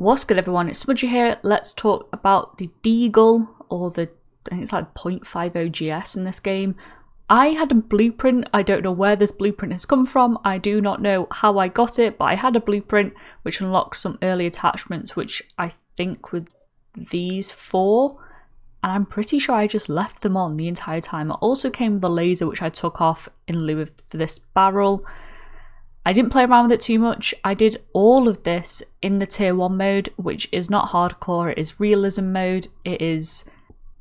What's good everyone, it's Smudgy here. Let's talk about the Deagle, or I think it's like 0.50 GS in this game. I had a blueprint. I don't know where this blueprint has come from. I do not know how I got it, but I had a blueprint which unlocked some early attachments, which I think were these four. And I'm pretty sure I just left them on the entire time. It also came with a laser which I took off in lieu of this barrel. I didn't play around with it too much. I did all of this in the tier 1 mode, which is not hardcore, it is realism mode. It is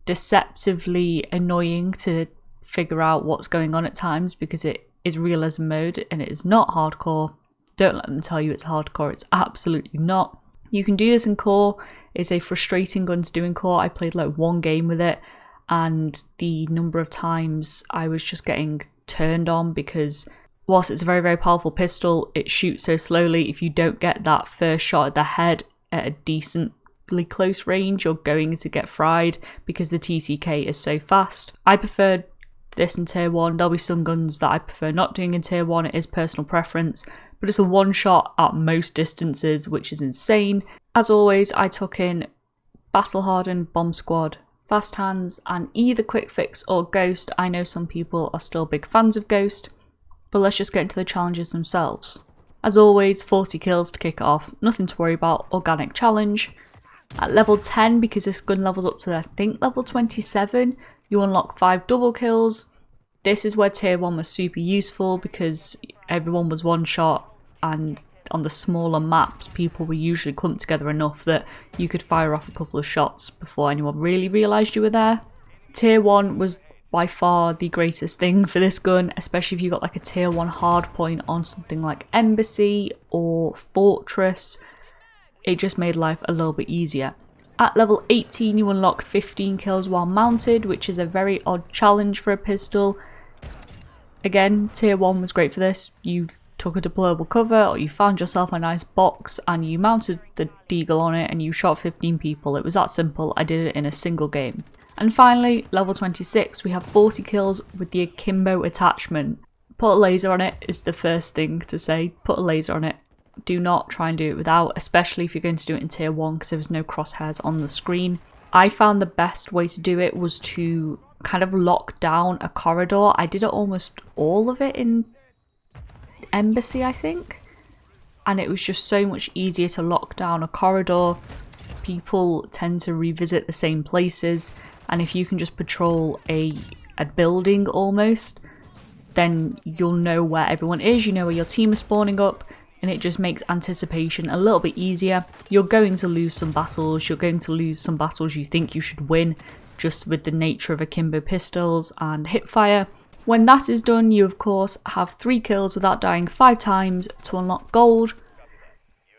deceptively annoying to figure out what's going on at times because it is realism mode and it is not hardcore. Don't let them tell you it's hardcore, it's absolutely not. You can do this in core. It's a frustrating gun to do in core. I played like one game with it and the number of times I was just getting turned on because whilst it's a very, very powerful pistol, it shoots so slowly. If you don't get that first shot at the head at a decently close range, you're going to get fried because the TCK is so fast. I preferred this in tier 1. There'll be some guns that I prefer not doing in tier 1. It is personal preference, but it's a one shot at most distances, which is insane. As always, I took in Battle Hardened, Bomb Squad, Fast Hands, and either Quick Fix or Ghost. I know some people are still big fans of Ghost, but let's just get into the challenges themselves. As always, 40 kills to kick it off, nothing to worry about, organic challenge. At level 10, because this gun levels up to I think level 27, you unlock 5 double kills. This is where tier 1 was super useful because everyone was one shot, and on the smaller maps people were usually clumped together enough that you could fire off a couple of shots before anyone really realised you were there. Tier 1 was by far the greatest thing for this gun, especially if you got like a tier 1 hard point on something like Embassy or Fortress. It just made life a little bit easier. At level 18 you unlock 15 kills while mounted, which is a very odd challenge for a pistol. Again, tier 1 was great for this. You took a deployable cover or you found yourself a nice box and you mounted the Deagle on it and you shot 15 people. It was that simple. I did it in a single game. And finally, level 26, we have 40 kills with the Akimbo attachment. Put a laser on it is the first thing to say. Put a laser on it. Do not try and do it without, especially if you're going to do it in tier 1 because there was no crosshairs on the screen. I found the best way to do it was to kind of lock down a corridor. I did it almost all of it in Embassy, I think. And it was just so much easier to lock down a corridor. People tend to revisit the same places. And if you can just patrol a building almost, then you'll know where everyone is, you know where your team is spawning up, and it just makes anticipation a little bit easier. You're going to lose some battles, you think you should win, just with the nature of akimbo pistols and hipfire. When that is done, you of course have 3 kills without dying 5 times to unlock gold.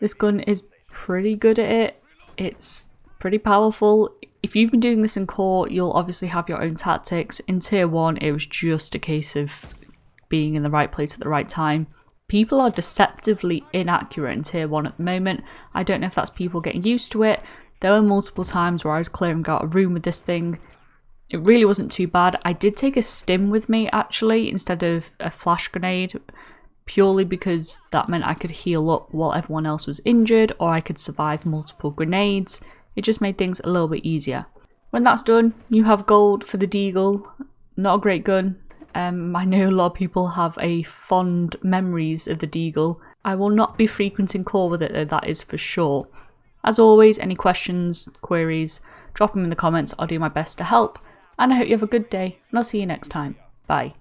This gun is pretty good at it, it's pretty powerful. If you've been doing this in core, you'll obviously have your own tactics. In tier 1, it was just a case of being in the right place at the right time. People are deceptively inaccurate in tier 1 at the moment. I don't know if that's people getting used to it. There were multiple times where I was clearing out a room with this thing. It really wasn't too bad. I did take a stim with me actually instead of a flash grenade, purely because that meant I could heal up while everyone else was injured, or I could survive multiple grenades. It just made things a little bit easier. When that's done, you have gold for the Deagle. Not a great gun. I know a lot of people have a fond memories of the Deagle. I will not be frequenting core with it though, that is for sure. As always, any questions, queries, drop them in the comments. I'll do my best to help. And I hope you have a good day, and I'll see you next time. Bye.